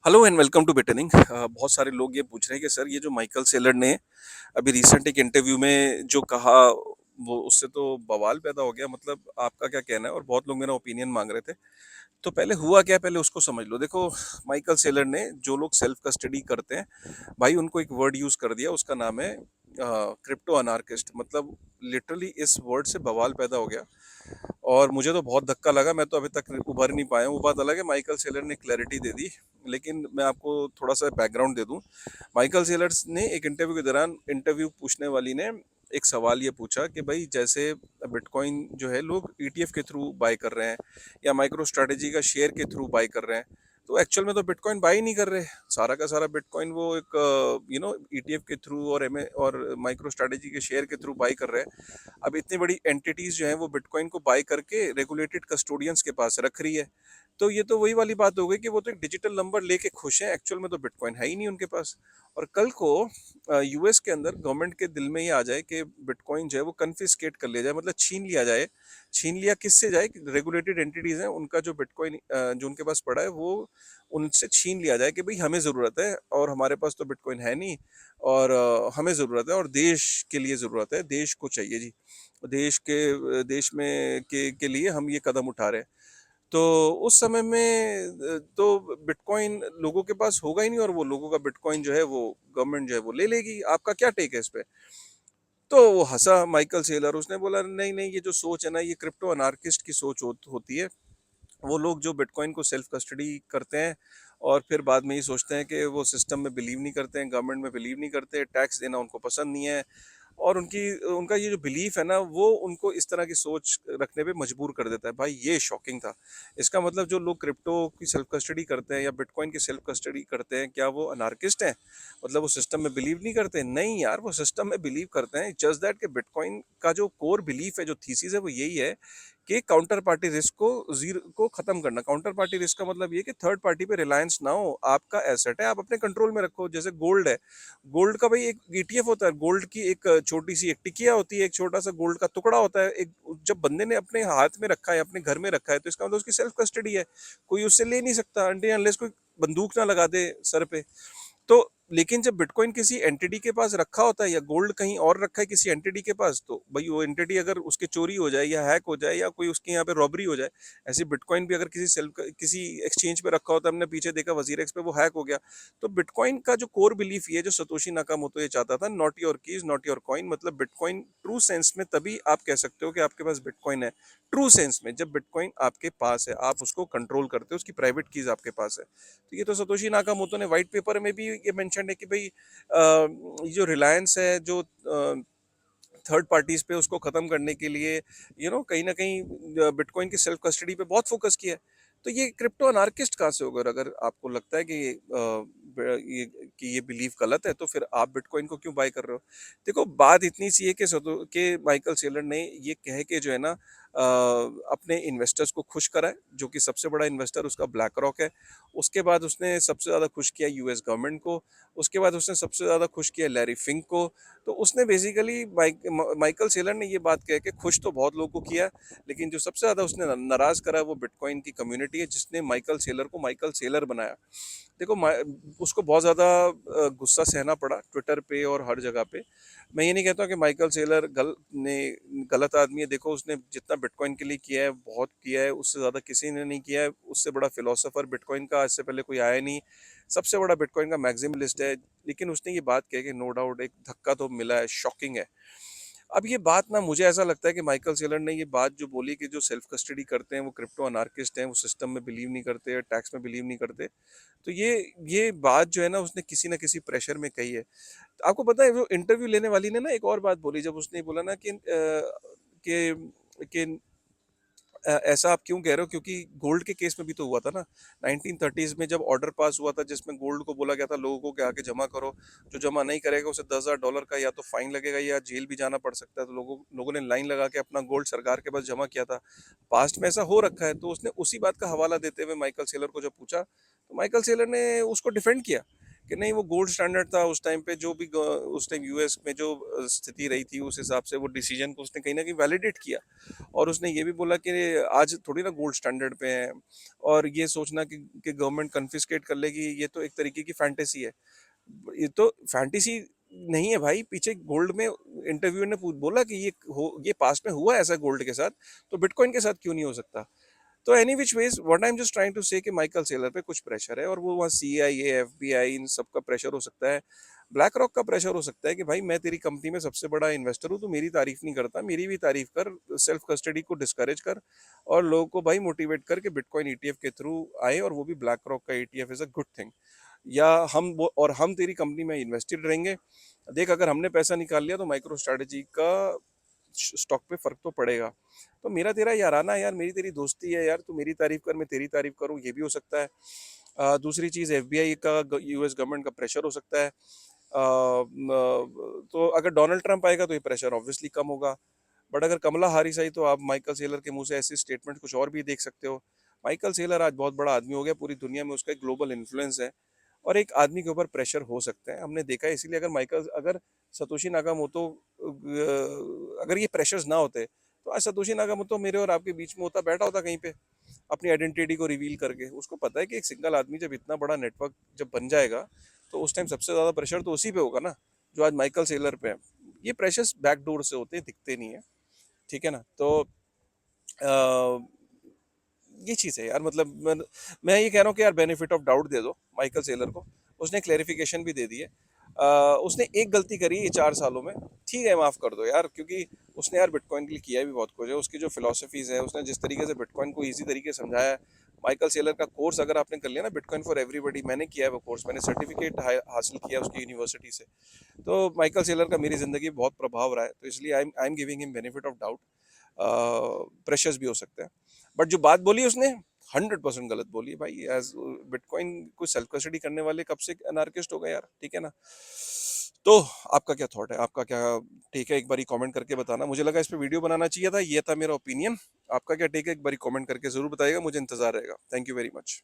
Hello and welcome to बेटनिंग। बहुत सारे लोग ये पूछ रहे हैं कि सर ये जो माइकल सेलर ने अभी रिसेंट एक इंटरव्यू में जो कहा वो उससे तो बवाल पैदा हो गया। मतलब आपका क्या कहना है? और बहुत लोग मेरा ओपिनियन मांग रहे थे। तो पहले हुआ क्या, पहले उसको समझ लो। देखो, माइकल सेलर ने जो लोग सेल्फ कस्टडी करते हैं, भाई उनको एक वर्ड यूज कर दिया, उसका नाम है क्रिप्टो अनार्किस्ट। मतलब लिटरली इस वर्ड से बवाल पैदा हो गया और मुझे तो बहुत धक्का लगा। मैं तो अभी तक उभर नहीं पाया हूँ। वो बात अलग है, माइकल सेलर ने क्लैरिटी दे दी, लेकिन मैं आपको थोड़ा सा बैकग्राउंड दे दूं। माइकल सेलर्स ने एक इंटरव्यू के दौरान, इंटरव्यू पूछने वाली ने एक सवाल ये पूछा कि भाई जैसे बिटकॉइन जो है लोग ईटीएफ के थ्रू बाय कर रहे हैं या माइक्रो स्ट्रेटेजी का शेयर के थ्रू बाय कर रहे हैं, तो एक्चुअल में तो बिटकॉइन बाय ही नहीं कर रहे। सारा का सारा बिटकॉइन वो एक ईटीएफ के थ्रू और और माइक्रो स्ट्रेटेजी के शेयर के थ्रू बाय कर रहे हैं। अब इतनी बड़ी एंटिटीज जो है वो बिटकॉइन को बाय करके रेगुलेटेड कस्टोडियंस के पास रख रही है। तो ये तो वही वाली बात हो गई कि वो तो एक डिजिटल नंबर लेके खुश हैं, एक्चुअल में तो बिटकॉइन है ही नहीं उनके पास। और कल को यूएस के अंदर गवर्नमेंट के दिल में ये आ जाए कि बिटकॉइन जो है वो कन्फिस्केट कर लिया जाए, मतलब छीन लिया जाए। छीन लिया किससे जाए? रेगुलेटेड एंटिटीज हैं, उनका जो बिटकॉइन जो उनके पास पड़ा है वो उनसे छीन लिया जाए कि भाई हमें ज़रूरत है और हमारे पास तो बिटकॉइन है नहीं, और हमें ज़रूरत है और देश के लिए ज़रूरत है, देश को चाहिए जी। देश में के लिए हम ये कदम उठा रहे हैं। तो उस समय में तो बिटकॉइन लोगों के पास होगा ही नहीं, और वो लोगों का बिटकॉइन जो है वो गवर्नमेंट जो है वो ले लेगी। आपका क्या टेक है इस पे? तो वो हंसा माइकल सेलर, उसने बोला नहीं नहीं, ये जो सोच है ना, ये क्रिप्टो अनार्किस्ट की सोच होती है। वो लोग जो बिटकॉइन को सेल्फ कस्टडी करते हैं और फिर बाद में ये सोचते हैं कि वो सिस्टम में बिलीव नहीं करते हैं, गवर्नमेंट में बिलीव नहीं करते, टैक्स देना उनको पसंद नहीं है, और उनकी उनका ये जो बिलीफ है ना वो उनको इस तरह की सोच रखने पे मजबूर कर देता है। भाई ये शॉकिंग था। इसका मतलब जो लोग क्रिप्टो की सेल्फ कस्टडी करते हैं या बिटकॉइन की सेल्फ कस्टडी करते हैं, क्या वो अनार्किस्ट हैं? मतलब वो सिस्टम में बिलीव नहीं करते? नहीं यार, वो सिस्टम में बिलीव करते हैं। जस्ट दैट कि बिटकॉइन का जो कोर बिलीफ है, जो थीसिस है, वो यही है कि काउंटर पार्टी रिस्क को जीरो को खत्म करना। काउंटर पार्टी रिस्क का मतलब ये कि थर्ड पार्टी पे रिलायंस ना हो। आपका एसेट है, आप अपने कंट्रोल में रखो। जैसे गोल्ड है, गोल्ड का भाई एक ईटीएफ होता है, गोल्ड की एक छोटी सी एक टिकिया होती है, एक छोटा सा गोल्ड का टुकड़ा होता है। एक जब बंदे ने अपने हाथ में रखा है, अपने घर में रखा है, तो इसका मतलब उसकी सेल्फ कस्टडी है। कोई उससे ले नहीं सकता अनटिल अनलेस कोई बंदूक ना लगा दे सर पे। तो लेकिन जब बिटकॉइन किसी एंटिटी के पास रखा होता है या गोल्ड कहीं और रखा है किसी एंटिटी के पास, तो भाई वो एंटिटी अगर उसके चोरी हो जाए या हैक हो जाए या कोई उसके यहाँ पे रॉबरी हो जाए, ऐसे बिटकॉइन भी अगर किसी एक्सचेंज पे रखा होता है, हमने पीछे देखा वजीर एक्स पे वो हैक हो गया। तो बिटकॉइन का जो कोर बिलीफ ये जो सतोशी नाकामोटो ये चाहता था, not your keys not your coin. मतलब बिटकॉइन ट्रू सेंस में तभी आप कह सकते हो कि आपके पास बिटकॉइन है, ट्रू सेंस में, जब बिटकॉइन आपके पास है, आप उसको कंट्रोल करते हो, उसकी प्राइवेट कीज आपके पास है। तो ये तो सतोशी नाकामोटो ने व्हाइट पेपर में भी ये मेंशन है कि भाई ये जो रिलायंस है, जो थर्ड पार्टीज पे उसको खत्म करने के लिए कहीं ना कहीं बिटकॉइन की सेल्फ कस्टडी पे बहुत फोकस किया है। तो ये क्रिप्टो अनार्किस्ट कहाँ से होगा? अगर आपको लगता है कि ये बिलीव गलत है, तो फिर आप बिटकॉइन को क्यों बाय कर रहे हो? देखो, बात इतनी सी है कि माइकल सेलर ने ये कह के जो है ना अपने इन्वेस्टर्स को खुश करा है, जो कि सबसे बड़ा इन्वेस्टर उसका ब्लैक रॉक है। उसके बाद उसने सबसे ज़्यादा खुश किया यूएस गवर्नमेंट को। उसके बाद उसने सबसे ज़्यादा खुश किया लैरी फिंक को। तो उसने बेसिकली माइकल सेलर ने ये बात कह के खुश तो बहुत लोगों को किया, लेकिन जो सबसे ज़्यादा उसने नाराज़ करा वो बिटकॉइन की कम्युनिटी है, जिसने माइकल सेलर को माइकल सेलर बनाया। देखो, उसको बहुत ज़्यादा गुस्सा सहना पड़ा ट्विटर पे और हर जगह पे। मैं ये नहीं कहता हूँ कि माइकल सेलर गलत आदमी है। देखो, उसने जितना बिटकॉइन के लिए किया है बहुत किया है, उससे ज़्यादा किसी ने नहीं किया है। उससे बड़ा फिलोसोफर बिटकॉइन का आज से पहले कोई आया नहीं। सबसे बड़ा बिटकॉइन का मैक्सिमलिस्ट है। लेकिन उसने ये बात कही कि नो डाउट एक धक्का तो मिला है, शॉकिंग है। अब ये बात ना, मुझे ऐसा लगता है कि माइकल सेलर ने ये बात जो बोली कि जो सेल्फ कस्टडी करते हैं वो क्रिप्टो अनार्किस्ट हैं, वो सिस्टम में बिलीव नहीं करते, टैक्स में बिलीव नहीं करते, तो ये बात जो है ना उसने किसी ना किसी प्रेशर में कही है। तो आपको पता है, वो इंटरव्यू लेने वाली ने ना एक और बात बोली, जब उसने बोला ना कि ऐसा आप क्यों कह रहे हो, क्योंकि गोल्ड के केस में भी तो हुआ था ना। 1930s में जब ऑर्डर पास हुआ था जिसमें गोल्ड को बोला गया था लोगों को कि आके जमा करो, जो जमा नहीं करेगा उसे $10,000 का या तो फाइन लगेगा या जेल भी जाना पड़ सकता है। तो लोगों ने लाइन लगा के अपना गोल्ड सरकार के पास जमा किया था। पास्ट में ऐसा हो रखा है। तो उसने उसी बात का हवाला देते हुए माइकल सेलर को जब पूछा, तो माइकल सेलर ने उसको डिफेंड किया कि नहीं वो गोल्ड स्टैंडर्ड था उस टाइम पे, जो भी उस टाइम यूएस में जो स्थिति रही थी उस हिसाब से वो डिसीजन को उसने कहीं ना कहीं वैलिडेट किया। और उसने ये भी बोला कि आज थोड़ी ना गोल्ड स्टैंडर्ड पे है, और ये सोचना कि गवर्नमेंट कन्फिस्केट कर लेगी, ये तो एक तरीके की फैंटेसी है। ये तो फैंटेसी नहीं है भाई, पीछे गोल्ड में इंटरव्यू ने बोला कि ये पास्ट में हुआ है ऐसा गोल्ड के साथ, तो बिटकॉइन के साथ क्यों नहीं हो सकता। तो any which ways what I am just trying to say कि माइकल सेलर पे कुछ प्रेशर है, और वो वहाँ सीआईए एफबीआई इन सब का प्रेशर हो सकता है, ब्लैक रॉक का प्रेशर हो सकता है कि भाई मैं तेरी कंपनी में सबसे बड़ा इन्वेस्टर हूँ, तो मेरी तारीफ नहीं करता, मेरी भी तारीफ कर, सेल्फ कस्टडी को डिस्करेज कर, और लोगों को भाई मोटिवेट कर कि बिटकॉइन ईटीएफ के थ्रू आए, और वो भी ब्लैक रॉक का ETF is a good thing. या हम तेरी कंपनी में इन्वेस्टेड रहेंगे। देख अगर हमने पैसा निकाल लिया तो माइक्रो स्ट्रेटजी का स्टॉक पे फर्क तो पड़ेगा। तो मेरा तेरा याराना यार, मेरी तेरी दोस्ती है यार, तू मेरी तारीफ कर मैं तेरी तारीफ करूँ, ये भी हो सकता है। दूसरी चीज़ एफबीआई का, यूएस गवर्नमेंट का प्रेशर हो सकता है। तो अगर डोनाल्ड ट्रंप आएगा तो ये प्रेशर ऑब्वियसली कम होगा। बट अगर कमला हारिस आई तो आप माइकल सेलर के मुंह से ऐसी स्टेटमेंट कुछ और भी देख सकते हो। माइकल सेलर आज बहुत बड़ा आदमी हो गया, पूरी दुनिया में उसका एक ग्लोबल इन्फ्लुएंस है, और एक आदमी के ऊपर प्रेशर हो सकता है, हमने देखा है। इसीलिए अगर सतोशी नाकामोटो अगर ये प्रेशर्स ना होते तो आज सतोशी नाकामोटो मेरे और आपके बीच में होता, बैठा होता कहीं पे अपनी आइडेंटिटी को रिवील करके। उसको पता है कि एक सिंगल आदमी जब इतना बड़ा नेटवर्क जब बन जाएगा तो उस टाइम सबसे ज्यादा प्रेशर तो उसी पे होगा ना, जो आज माइकल सेलर पे है। ये प्रेशर्स बैकडोर से होते हैं, दिखते नहीं है। ठीक है ना। तो ये चीज़ है यार, मतलब मैं ये कह रहा हूँ कि यार बेनिफिट ऑफ डाउट दे दो माइकल सेलर को। उसने क्लेरिफिकेशन भी दे दी है। उसने एक गलती करी है 4 सालों में, ठीक है माफ़ कर दो यार, क्योंकि उसने यार बिटकॉइन के लिए किया भी बहुत कुछ है। उसकी जो फिलोसफीज़ है, उसने जिस तरीके से बिटकॉइन को ईजी तरीके से समझाया है। माइकल सेलर का कोर्स अगर आपने कर लिया ना, बिटकॉइन फॉर एवरीबडी, मैंने किया है वो कोर्स, मैंने सर्टिफिकेट हासिल किया उसकी यूनिवर्सिटी से। तो माइकल सेलर का मेरी ज़िंदगी में बहुत प्रभाव रहा है, तो इसलिए I am giving him benefit of doubt. Pressures भी हो सकते हैं, बट जो बात बोली उसने 100% गलत बोली है भाई। एज बिटकॉइन को सेल्फ कस्टडी करने वाले कब से अनार्किस्ट हो गए यार, ठीक है ना। तो आपका क्या थॉट है, आपका क्या टेक है, एक बारी कमेंट करके बताना। मुझे लगा इस पे वीडियो बनाना चाहिए था, ये था मेरा ओपिनियन। आपका क्या टेक है, एक बारी कमेंट करके जरूर बताइएगा, मुझे इंतजार रहेगा। Thank you very much.